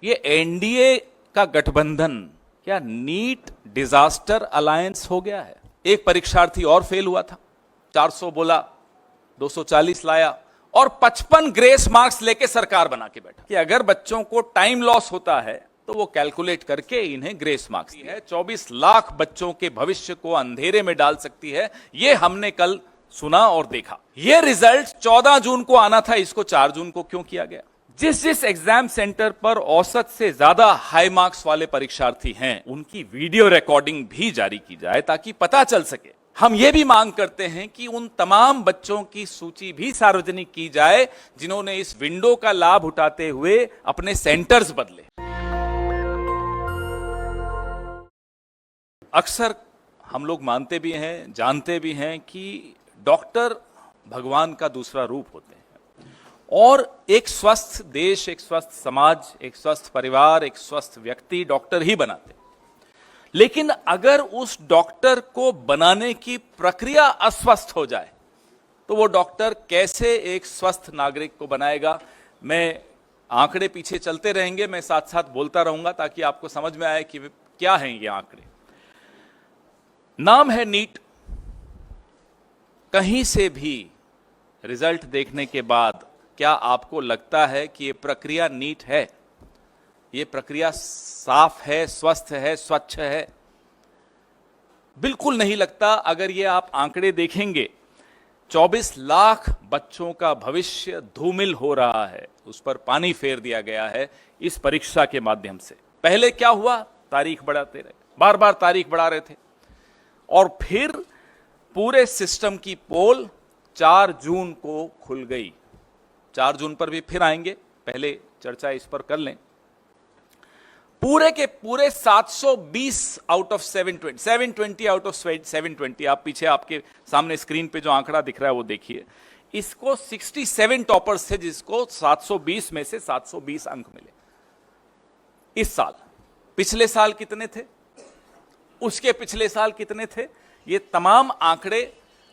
ये एनडीए का गठबंधन क्या नीट डिजास्टर अलायंस हो गया है? एक परीक्षार्थी और फेल हुआ था, 400 बोला, 240 लाया और 55 ग्रेस मार्क्स लेके सरकार बना के बैठा कि अगर बच्चों को टाइम लॉस होता है तो वो कैलकुलेट करके इन्हें ग्रेस मार्क्स है। 24 लाख बच्चों के भविष्य को अंधेरे में डाल सकती है, ये हमने कल सुना और देखा। ये रिजल्ट 14 जून को आना था, इसको 4 जून को क्यों किया गया? जिस एग्जाम सेंटर पर औसत से ज्यादा हाई मार्क्स वाले परीक्षार्थी हैं, उनकी वीडियो रिकॉर्डिंग भी जारी की जाए ताकि पता चल सके। हम ये भी मांग करते हैं कि उन तमाम बच्चों की सूची भी सार्वजनिक की जाए जिन्होंने इस विंडो का लाभ उठाते हुए अपने सेंटर्स बदले। अक्सर हम लोग मानते भी हैं, जानते भी हैं कि डॉक्टर भगवान का दूसरा रूप होते हैं और एक स्वस्थ देश, एक स्वस्थ समाज, एक स्वस्थ परिवार, एक स्वस्थ व्यक्ति डॉक्टर ही बनाते हैं। लेकिन अगर उस डॉक्टर को बनाने की प्रक्रिया अस्वस्थ हो जाए तो वो डॉक्टर कैसे एक स्वस्थ नागरिक को बनाएगा? मैं आंकड़े पीछे चलते रहेंगे, मैं साथ साथ बोलता रहूंगा ताकि आपको समझ में आए कि क्या हैं ये आंकड़े। नाम है नीट। कहीं से भी रिजल्ट देखने के बाद क्या आपको लगता है कि ये प्रक्रिया नीट है? ये प्रक्रिया साफ है, स्वस्थ है, स्वच्छ है? बिल्कुल नहीं लगता। अगर ये आप आंकड़े देखेंगे, 24 लाख बच्चों का भविष्य धूमिल हो रहा है, उस पर पानी फेर दिया गया है इस परीक्षा के माध्यम से। पहले क्या हुआ? तारीख बढ़ाते रहे, बार बार तारीख बढ़ा रहे थे और फिर पूरे सिस्टम की पोल 4 जून को खुल गई। 4 जून पर भी फिर आएंगे, पहले चर्चा इस पर कर लें। पूरे के पूरे 720 आउट ऑफ 720 आउट ऑफ 720, आप पीछे आपके सामने स्क्रीन पे जो आंकड़ा दिख रहा है वो देखिए। इसको 67 टॉपर्स थे जिसको 720 में से 720 अंक मिले इस साल। पिछले साल कितने थे? उसके पिछले साल कितने थे? ये तमाम आंकड़े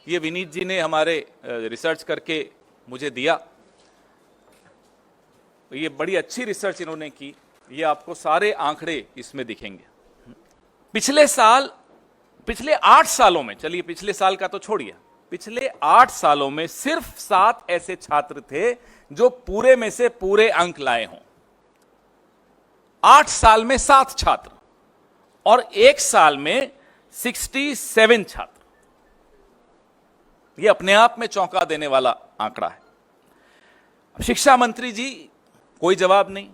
ये विनीत जी ने हमारे रिसर्च करके मुझे दिया। ये बड़ी अच्छी रिसर्च इन्होंने की, ये आपको सारे आंकड़े इसमें दिखेंगे। पिछले 8 सालों में, चलिए पिछले साल का तो छोड़िए, पिछले 8 सालों में सिर्फ 7 ऐसे छात्र थे जो पूरे में से पूरे अंक लाए हों। 8 साल में 7 छात्र और 1 साल में 67 छात्र। यह अपने आप में चौंका देने वाला आंकड़ा है। शिक्षा मंत्री जी कोई जवाब नहीं।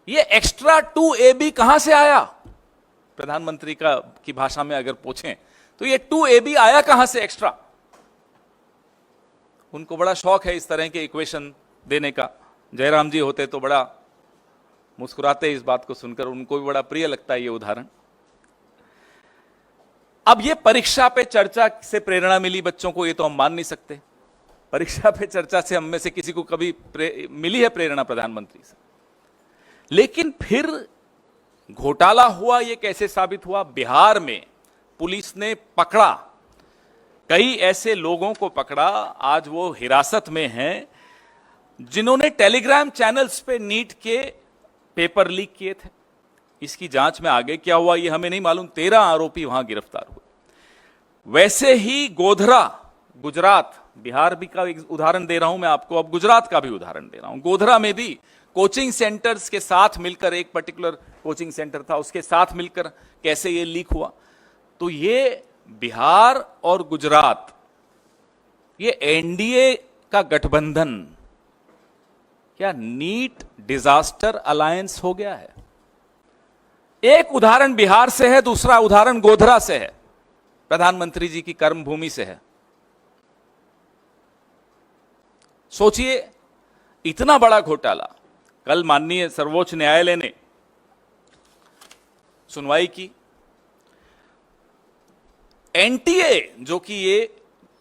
ये एक्स्ट्रा 2AB कहां से आया? प्रधानमंत्री की भाषा में अगर पूछें तो ये 2AB आया कहां से एक्स्ट्रा? उनको बड़ा शौक है इस तरह के इक्वेशन देने का। जयराम जी होते तो बड़ा मुस्कुराते इस बात को सुनकर, उनको भी बड़ा प्रिय लगता है ये उदाहरण। अब ये परीक्षा पे चर्चा से प्रेरणा मिली बच्चों को, ये तो हम मान नहीं सकते। परीक्षा पे चर्चा से हम में से किसी को कभी मिली है प्रेरणा प्रधानमंत्री से? लेकिन फिर घोटाला हुआ, ये कैसे साबित हुआ? बिहार में पुलिस ने पकड़ा, कई ऐसे लोगों को पकड़ा, आज वो हिरासत में हैं, जिन्होंने टेलीग्राम चैनल्स पे नीट के पेपर लीक किए थे। इसकी जांच में आगे क्या हुआ ये हमें नहीं मालूम। 13 आरोपी वहां गिरफ्तार हुए। वैसे ही गोधरा, गुजरात, बिहार भी का एक उदाहरण दे रहा हूं मैं आपको, अब गुजरात का भी उदाहरण दे रहा हूं। गोधरा में भी कोचिंग सेंटर्स के साथ मिलकर, एक पर्टिकुलर कोचिंग सेंटर था, उसके साथ मिलकर कैसे ये लीक हुआ। तो ये बिहार और गुजरात, ये एनडीए का गठबंधन क्या नीट डिजास्टर अलायंस हो गया है? एक उदाहरण बिहार से है, दूसरा उदाहरण गोधरा से है, प्रधानमंत्री जी की कर्मभूमि से है। सोचिए, इतना बड़ा घोटाला। कल माननीय सर्वोच्च न्यायालय ने सुनवाई की। एनटीए जो कि ये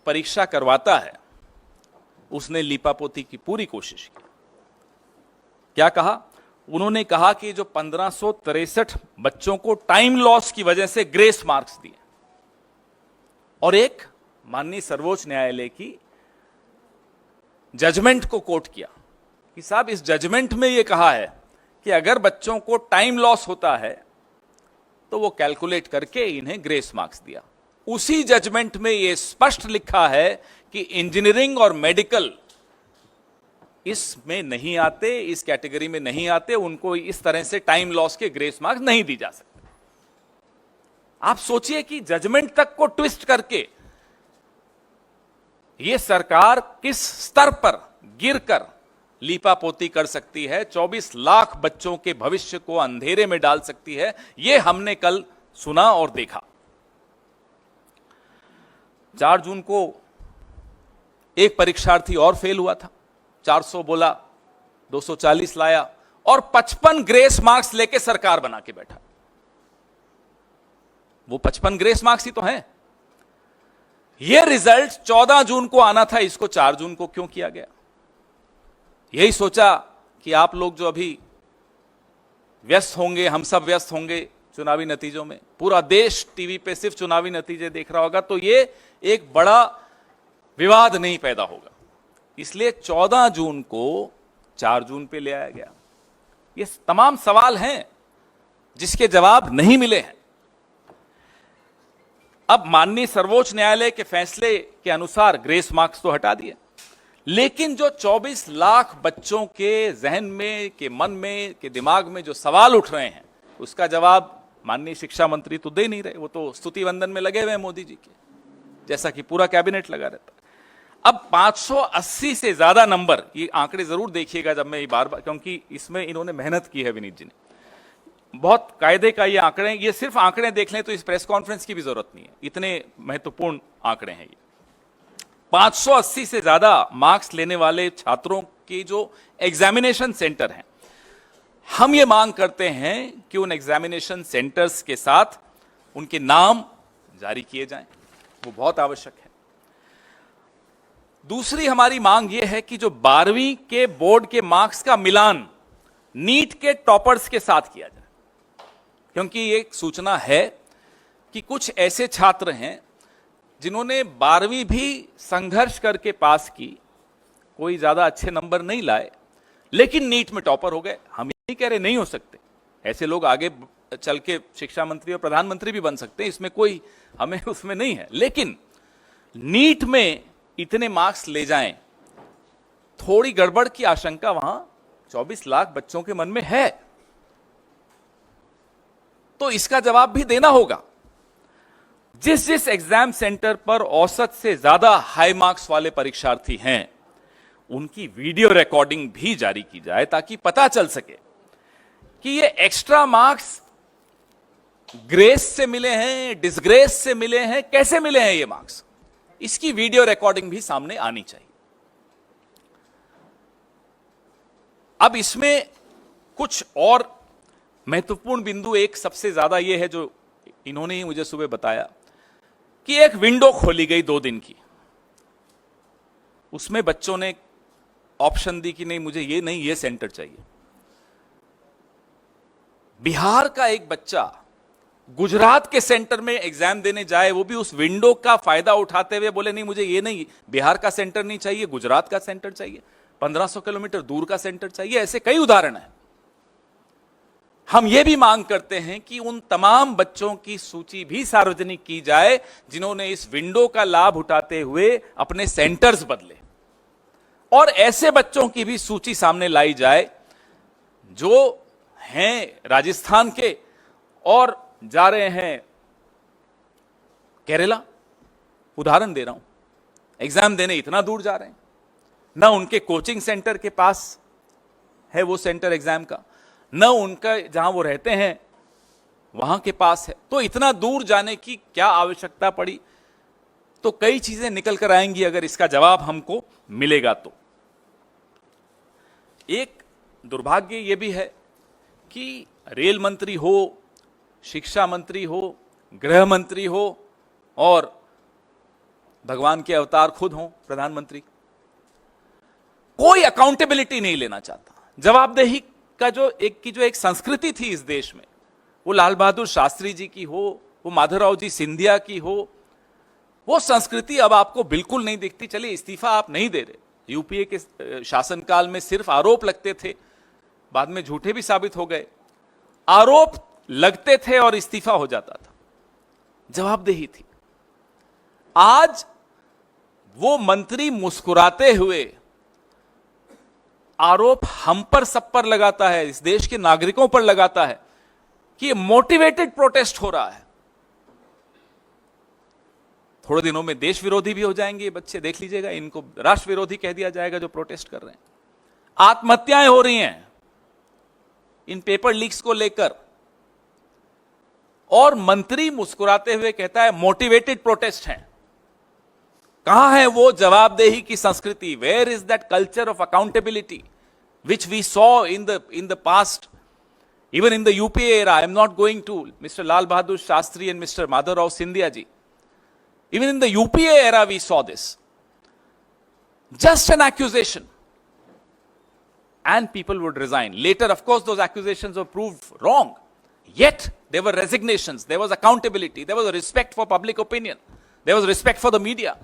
परीक्षा करवाता है, उसने लीपापोती की पूरी कोशिश की। क्या कहा? उन्होंने कहा कि जो 1563 बच्चों को टाइम लॉस की वजह से ग्रेस मार्क्स दिए, और एक माननीय सर्वोच्च न्यायालय की जजमेंट को कोट किया कि साहब इस जजमेंट में यह कहा है कि अगर बच्चों को टाइम लॉस होता है तो वो कैलकुलेट करके इन्हें ग्रेस मार्क्स दिया। उसी जजमेंट में ये स्पष्ट लिखा है कि इंजीनियरिंग और मेडिकल इसमें नहीं आते, इस कैटेगरी में नहीं आते, उनको इस तरह से टाइम लॉस के ग्रेस मार्क्स नहीं दी जा सकते। आप सोचिए कि जजमेंट तक को ट्विस्ट करके यह सरकार किस स्तर पर गिरकर लीपापोती कर सकती है, 24 लाख बच्चों के भविष्य को अंधेरे में डाल सकती है, यह हमने कल सुना और देखा। 4 जून को एक परीक्षार्थी और फेल हुआ था, 400 बोला, 240 लाया और 55 ग्रेस मार्क्स लेके सरकार बना के बैठा। वो 55 ग्रेस मार्क्स ही तो हैं। ये रिजल्ट 14 जून को आना था, इसको 4 जून को क्यों किया गया? यही सोचा कि आप लोग जो अभी व्यस्त होंगे, हम सब व्यस्त होंगे चुनावी नतीजों में, पूरा देश टीवी पे सिर्फ चुनावी नतीजे देख रहा होगा, तो ये एक बड़ा विवाद नहीं पैदा होगा, इसलिए 14 जून को 4 जून पे ले आया गया। ये तमाम सवाल हैं जिसके जवाब नहीं मिले हैं। अब माननीय सर्वोच्च न्यायालय के फैसले के अनुसार ग्रेस मार्क्स तो हटा दिए, लेकिन जो 24 लाख बच्चों के जहन में, के मन में, के दिमाग में जो सवाल उठ रहे हैं, उसका जवाब माननीय शिक्षा मंत्री तो दे नहीं रहे। वो तो स्तुति वंदन में लगे हुए हैं मोदी जी के, जैसा कि पूरा कैबिनेट लगा रहता है। अब 580 से ज्यादा नंबर, ये आंकड़े जरूर देखिएगा जब मैं बार बार, क्योंकि इसमें इन्होंने मेहनत की है विनीत जी ने, बहुत कायदे का ये आंकड़े, ये सिर्फ आंकड़े देख लें तो इस प्रेस कॉन्फ्रेंस की भी जरूरत नहीं है, इतने महत्वपूर्ण आंकड़े हैं ये। 580 से ज्यादा मार्क्स लेने वाले छात्रों के जो एग्जामिनेशन सेंटर हैं, हम ये मांग करते हैं कि उन एग्जामिनेशन सेंटर्स के साथ उनके नाम जारी किए जाएं, वो बहुत आवश्यक है। दूसरी हमारी मांग यह है कि जो 12वीं के बोर्ड के मार्क्स का मिलान नीट के टॉपर्स के साथ किया जाए, क्योंकि एक सूचना है कि कुछ ऐसे छात्र हैं जिन्होंने 12वीं भी संघर्ष करके पास की, कोई ज्यादा अच्छे नंबर नहीं लाए, लेकिन नीट में टॉपर हो गए। हम ये कह रहे नहीं हो सकते, ऐसे लोग आगे चल के शिक्षा मंत्री और प्रधानमंत्री भी बन सकते हैं, इसमें कोई हमें उसमें नहीं है, लेकिन नीट में इतने मार्क्स ले जाएं, थोड़ी गड़बड़ की आशंका वहां 24 लाख बच्चों के मन में है, तो इसका जवाब भी देना होगा। जिस जिस एग्जाम सेंटर पर औसत से ज्यादा हाई मार्क्स वाले परीक्षार्थी हैं, उनकी वीडियो रिकॉर्डिंग भी जारी की जाए, ताकि पता चल सके कि ये एक्स्ट्रा मार्क्स ग्रेस से मिले हैं, डिसग्रेस से मिले हैं, कैसे मिले हैं ये मार्क्स, इसकी वीडियो रिकॉर्डिंग भी सामने आनी चाहिए। अब इसमें कुछ और महत्वपूर्ण बिंदु, एक सबसे ज्यादा यह है जो इन्होंने ही मुझे सुबह बताया कि एक विंडो खोली गई 2 दिन की, उसमें बच्चों ने ऑप्शन दी कि नहीं मुझे ये नहीं, ये सेंटर चाहिए। बिहार का एक बच्चा गुजरात के सेंटर में एग्जाम देने जाए, वो भी उस विंडो का फायदा उठाते हुए बोले नहीं मुझे ये नहीं, बिहार का सेंटर नहीं चाहिए, गुजरात का सेंटर चाहिए, 1500 किलोमीटर दूर का सेंटर चाहिए। ऐसे कई उदाहरण हैं। हम ये भी मांग करते हैं कि उन तमाम बच्चों की सूची भी सार्वजनिक की जाए जिन्होंने इस विंडो का लाभ उठाते हुए अपने सेंटर्स बदले, और ऐसे बच्चों की भी सूची सामने लाई जाए जो हैं राजस्थान के और जा रहे हैं केरला, उदाहरण दे रहा हूं, एग्जाम देने इतना दूर जा रहे हैं, ना उनके कोचिंग सेंटर के पास है वो सेंटर एग्जाम का, न उनका जहां वो रहते हैं वहां के पास है, तो इतना दूर जाने की क्या आवश्यकता पड़ी? तो कई चीजें निकल कर आएंगी अगर इसका जवाब हमको मिलेगा तो। एक दुर्भाग्य यह भी है कि रेल मंत्री हो, शिक्षा मंत्री हो, गृह मंत्री हो और भगवान के अवतार खुद हो प्रधानमंत्री, कोई अकाउंटेबिलिटी नहीं लेना चाहता। जवाबदेही का जो एक संस्कृति थी इस देश में, वो लाल बहादुर शास्त्री जी की हो, वो माधवराव जी सिंधिया की हो, वो संस्कृति अब आपको बिल्कुल नहीं दिखती। चलिए इस्तीफा आप नहीं दे रहे, यूपीए के शासनकाल में सिर्फ आरोप लगते थे, बाद में झूठे भी साबित हो गए, आरोप लगते थे और इस्तीफा हो जाता था, जवाबदेही थी। आज वो मंत्री मुस्कुराते हुए आरोप हम पर सब पर लगाता है, इस देश के नागरिकों पर लगाता है कि ये मोटिवेटेड प्रोटेस्ट हो रहा है। थोड़े दिनों में देश विरोधी भी हो जाएंगे ये बच्चे, देख लीजिएगा, इनको राष्ट्र विरोधी कह दिया जाएगा जो प्रोटेस्ट कर रहे हैं। आत्महत्याएं हो रही हैं इन पेपर लीक्स को लेकर, और मंत्री मुस्कुराते हुए कहता है मोटिवेटेड प्रोटेस्ट हैं। कहां है वो जवाबदेही की संस्कृति? Where is that culture of accountability which we saw in the past, even in the UPA era? I am not going to Mr. Lal Bahadur Shastri and Mr. Madhav Rao Scindia ji. Even in the UPA era we saw this. Just an accusation and people would resign. Later, of course, those accusations were proved wrong. Yet there were resignations, there was accountability, there was a respect for public opinion, there was respect for the media.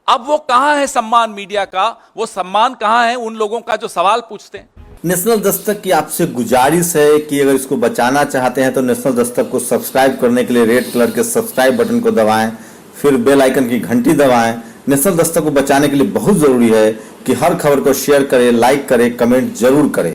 अब वो कहां है सम्मान media का? वो सम्मान कहां है उन लोगों का जो सवाल पूछते हैं? नेशनल दस्तक की आपसे गुजारिश है कि अगर इसको बचाना चाहते हैं तो नेशनल दस्तक को सब्सक्राइब करने के लिए रेड कलर के सब्सक्राइब बटन को दबाएं, फिर बेल आइकन की घंटी दबाएं। नेशनल दस्तक को बचाने के लिए बहुत जरूरी है कि हर खबर को शेयर करें, लाइक करें, कमेंट जरूर करें।